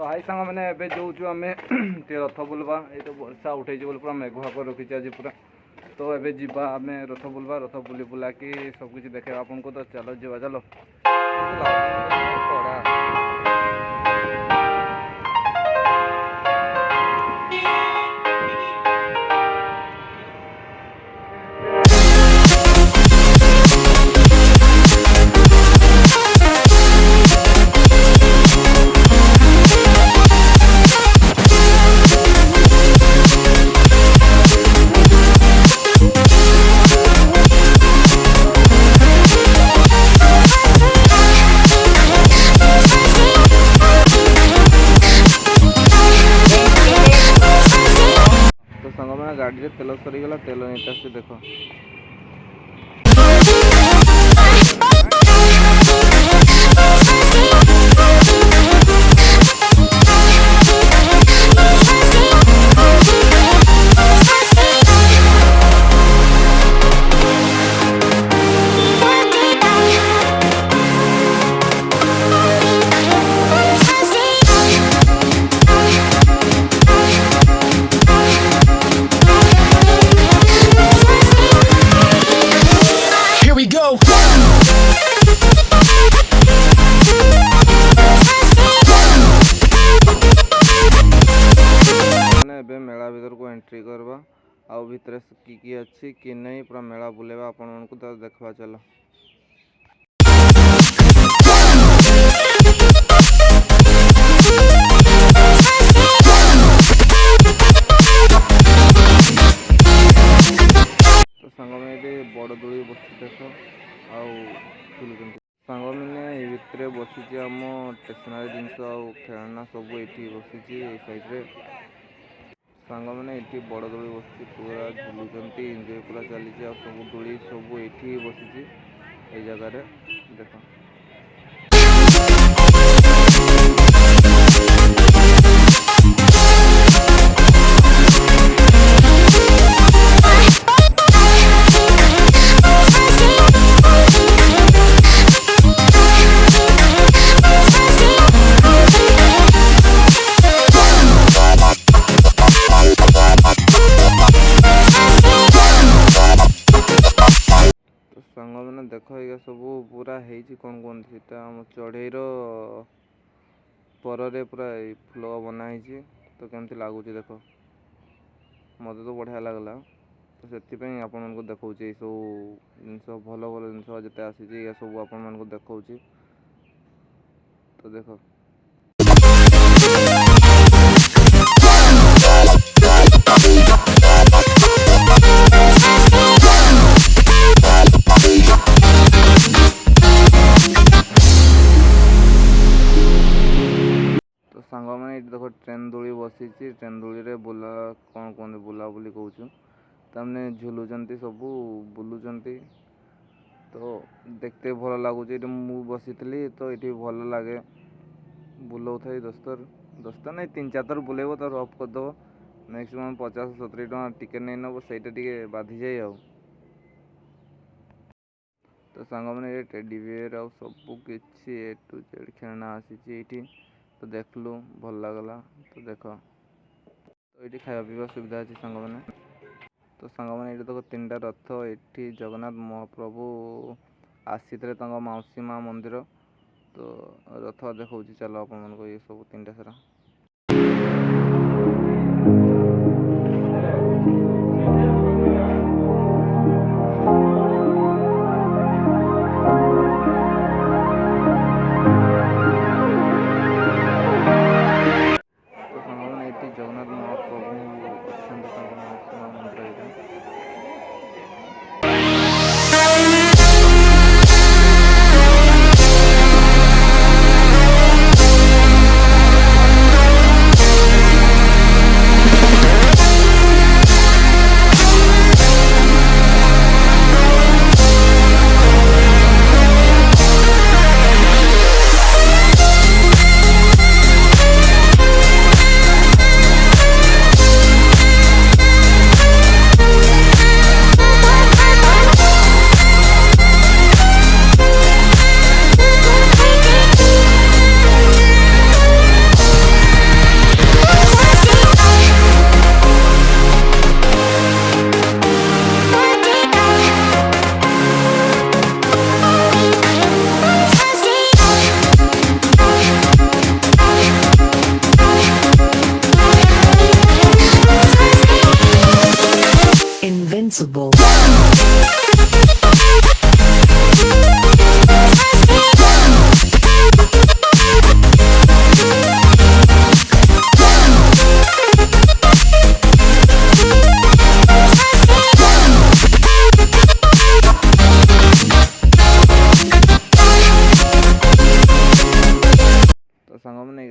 तो हाई सांग मैंने एवं जो आम रथ बुलवा ये तो वर्षा उठे पूरा मेघुआ कर रखी आज पूरा तो एवं जीवा आम रथ बुलवा रथ बुली बुला कि सबकि देखा आपन को तो चलो जीवा चलो गाड़ी तेल सरीगला तेल नहीं देख मेला भीतर को एंट्री करवा आउ भितर कि अच्छी कि नहीं पूरा मेला बुलेवा आपण को तो देखवा चलो तो सांग मैंने बड़ दोली बस देख आलु सांग मैंने भितर बसी आम स्टेसनारी जिनस आउ खेलना सब ये बसी साइड सांग मैंने ये बड़ दोली बस पूरा झुलुंट एंजय पूरा चली सब दोली सब ये बसी ये जगार देख सांग मैंने देख ये सब पूरा कौन कौन आम चढ़ईर पर पूरा फुल बनाई तो केमती लगुच देख मत तो बढ़िया लगला तो से आपण को देखा सब जिन भल भल जिन जिते आसी सब आपण को देखा तो देख सांग मैंने ये देख ट्रेन दोली बसी ट्रेन दोली रे बुला कौन कौन बुला बुली कहूँ तमने झुलुंट सब बुलुंट तो देखते भल लगुच मु बसी तो ये भल लगे बुलाऊ था दस्तर दस्तर नहीं 3-4 थर बुलेब तो रफ करदेव मैक्सिमम 50-70 टका टिकेट नहीं नब से बाधि जाए तो सांग मैंने ये टेडी बियर आ सब किसी ए टू जेड खेलना आसी तो देखलु भल लगला तो देख तो ये खाया पीवा सुविधा अच्छी सांग मैंने तो सांग मैंने ये देख 3टा रथ ये जगन्नाथ महाप्रभु आसी मौसी माँ मंदिर तो रथ देखा चलो अपन को ये सब 3टा सारा जगन्नाथ महाप्रभु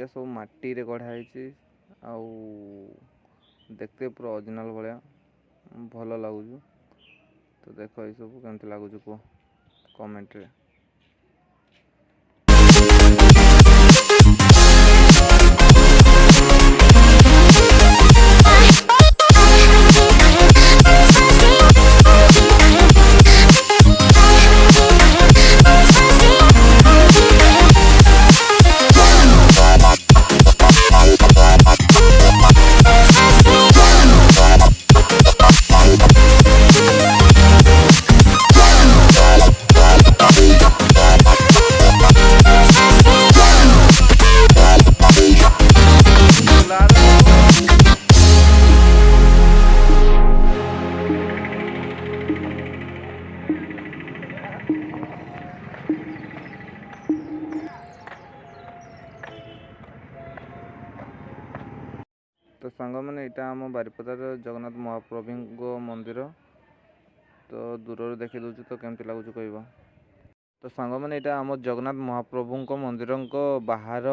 सब माटी रे गढ़ा है आउ देखते पूरा ओरिजिनल भाया भल लगुच। तो देख ये सब केमती लगुच कह कमेंट रे। तो सांग मैंने यहाँ आम बारिपदार जगन्नाथ महाप्रभु मंदिर। तो दूर देखी दूँ तो केमती लगुच कह। तो सांग मैंने यहाँ आम जगन्नाथ महाप्रभु मंदिर बाहर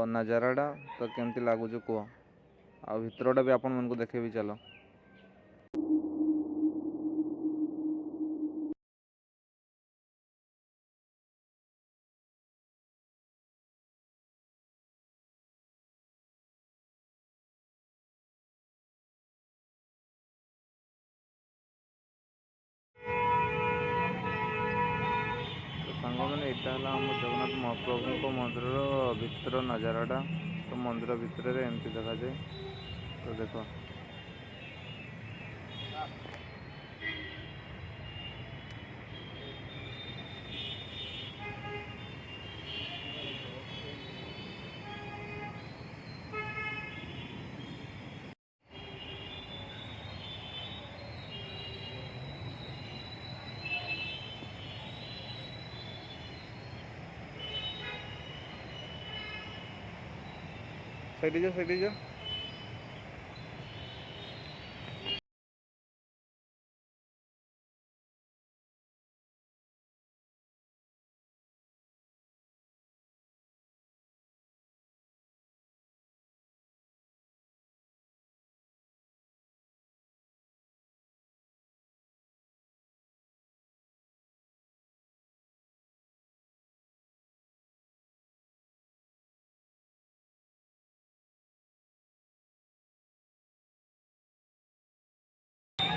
नजाराटा तो केमती लगुच कह आ भितरटा भी आपण मन को देखेबी चलो। सांग मैंने यहाँ है आम जगन्नाथ महाप्रभु मंदिर भितर नजाराटा। तो मंदिर भितर एमती देखा जाए। तो देख साइड जा।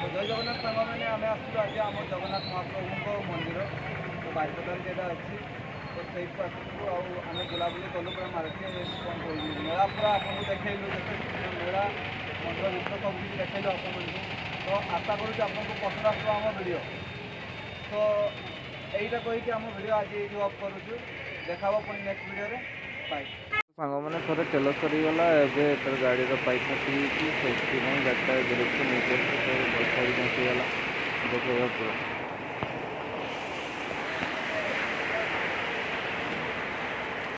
जय जगन्नाथ सांग मैंने आम आसलु आज आम जगन्नाथ महाप्रभु मंदिर। तो बारिपदार जेटा अच्छी तो सही आसलु आम बुलाबुली कलु पूरा मार्केट कौन कह मेला पूरा आपको देखलु मेला मंदिर भितर सब किसी देखलु आपको। तो आशा करूँ आपको पसंद आसो आम वीडियो। तो यहीटा कहीकि आम वीडियो आज ये अफ करुचु देखा पुणी नेक्स्ट वीडियो रे बाय। सांग मैंने थोड़े तेल सरीगला एवं गाड़ी पाइप फसी गाड़ीटा डिरेक्शन नहीं देखो पूरा।